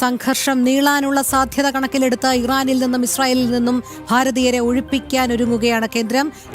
സംഘർഷം നീളാനുള്ള സാധ്യത കണക്കിലെടുത്ത് ഇറാനിൽ നിന്നും ഇസ്രായേലിൽ നിന്നും ഭാരതീയരെ ഒഴിപ്പിക്കാനൊരുങ്ങുകയാണ്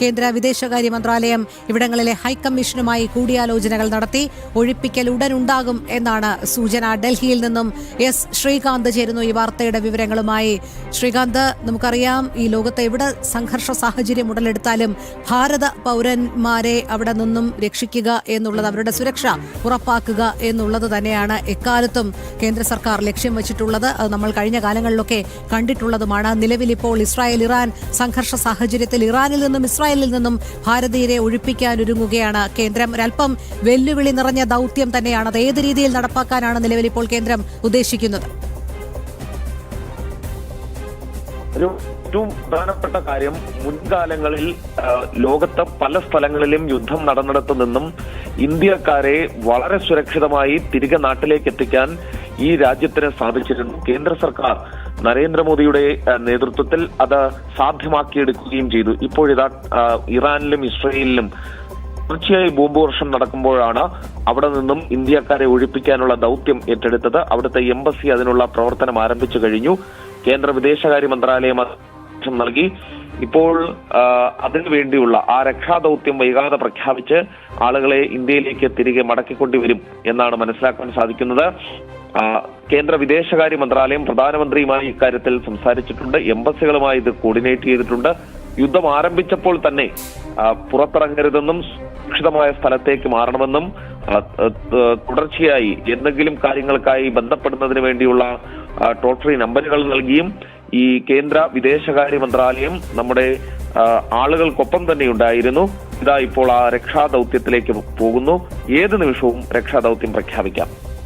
കേന്ദ്ര വിദേശകാര്യ മന്ത്രാലയം ഇവിടങ്ങളിലെ ഹൈക്കമ്മീഷനുമായി കൂടിയാലോചനകൾ നടത്തി. ഒഴിപ്പിക്കൽ ഉടനുണ്ടാകും എന്നാണ് സൂചന. ഡൽഹിയിൽ നിന്നും എസ് ശ്രീകാന്ത് ചേരുന്നു ഈ വാർത്തയുടെ വിവരങ്ങളുമായി. ശ്രീകാന്ത്, നമുക്കറിയാം ഈ ലോകത്ത് എവിടെ സംഘർഷ സാഹചര്യം ഉടലെടുത്താലും ഭാരത പൗരന്മാരെ അവിടെ നിന്നും രക്ഷിക്കുക എന്നുള്ളത്, അവരുടെ സുരക്ഷ ഉറപ്പാക്കുക എന്നുള്ളത് തന്നെയാണ് എക്കാലത്തും കേന്ദ്ര സർക്കാർ ലക്ഷ്യം വെച്ചിട്ടുള്ളത്. അത് നമ്മൾ കഴിഞ്ഞ കാലങ്ങളിലൊക്കെ കണ്ടിട്ടുള്ളതുമാണ്. നിലവിൽ ഇപ്പോൾ ഇസ്രായേൽ ഇറാൻ സംഘർഷ സാഹചര്യത്തിൽ ഇറാനിൽ നിന്നും ഇസ്രായേലിൽ നിന്നും ഭാരതീയരെ ഒഴിപ്പിക്കാൻ ഒരുങ്ങുകയാണ് കേന്ദ്രം. ഒരല്പം വെല്ലുവിളി നിറഞ്ഞ ദൗത്യം തന്നെയാണ്. അത് ഏത് രീതിയിൽ നടപ്പാക്കാനാണ് നിലവിൽ ഇപ്പോൾ കേന്ദ്രം ഉദ്ദേശിക്കുന്നത്? ഏറ്റവും പ്രധാനപ്പെട്ട കാര്യം, മുൻകാലങ്ങളിൽ ലോകത്ത് പല സ്ഥലങ്ങളിലും യുദ്ധം നടന്നിടത്തു നിന്നും ഇന്ത്യക്കാരെ വളരെ സുരക്ഷിതമായി തിരികെ നാട്ടിലേക്ക് എത്തിക്കാൻ ഈ രാജ്യത്തിന് സാധിച്ചിരുന്നു. കേന്ദ്ര സർക്കാർ നരേന്ദ്രമോദിയുടെ നേതൃത്വത്തിൽ അത് സാധ്യമാക്കിയെടുക്കുകയും ചെയ്തു. ഇപ്പോഴിതാ ഇറാനിലും ഇസ്രയേലിലും തുടർച്ചയായി ബോംബ് വർഷം നടക്കുമ്പോഴാണ് അവിടെ നിന്നും ഇന്ത്യക്കാരെ ഒഴിപ്പിക്കാനുള്ള ദൗത്യം ഏറ്റെടുത്തത്. അവിടുത്തെ എംബസി അതിനുള്ള പ്രവർത്തനം ആരംഭിച്ചു കഴിഞ്ഞു. കേന്ദ്ര വിദേശകാര്യ മന്ത്രാലയം നൽകി. ഇപ്പോൾ അതിനുവേണ്ടിയുള്ള ആ രക്ഷാദൌത്യം വൈകാതെ പ്രഖ്യാപിച്ച് ആളുകളെ ഇന്ത്യയിലേക്ക് തിരികെ മടക്കിക്കൊണ്ടുവരും എന്നാണ് മനസ്സിലാക്കാൻ സാധിക്കുന്നത്. കേന്ദ്ര വിദേശകാര്യ മന്ത്രാലയം പ്രധാനമന്ത്രിയുമായി ഇക്കാര്യത്തിൽ സംസാരിച്ചിട്ടുണ്ട്. എംബസികളുമായി ഇത് കോർഡിനേറ്റ് ചെയ്തിട്ടുണ്ട്. യുദ്ധം ആരംഭിച്ചപ്പോൾ തന്നെ പുറത്തിറങ്ങരുതെന്നും സുരക്ഷിതമായ സ്ഥലത്തേക്ക് മാറണമെന്നും തുടർച്ചയായി എന്തെങ്കിലും കാര്യങ്ങൾക്കായി ബന്ധപ്പെടുന്നതിന് വേണ്ടിയുള്ള ടോൾ ഫ്രീ നമ്പറുകൾ നൽകിയും ഈ കേന്ദ്ര വിദേശകാര്യ മന്ത്രാലയം നമ്മുടെ ആളുകൾക്കൊപ്പം തന്നെ ഉണ്ടായിരുന്നു. ഇതാ ഇപ്പോൾ ആ രക്ഷാദൌത്യത്തിലേക്ക് പോകുന്നു. ഏത് നിമിഷവും രക്ഷാദൌത്യം പ്രഖ്യാപിക്കാം.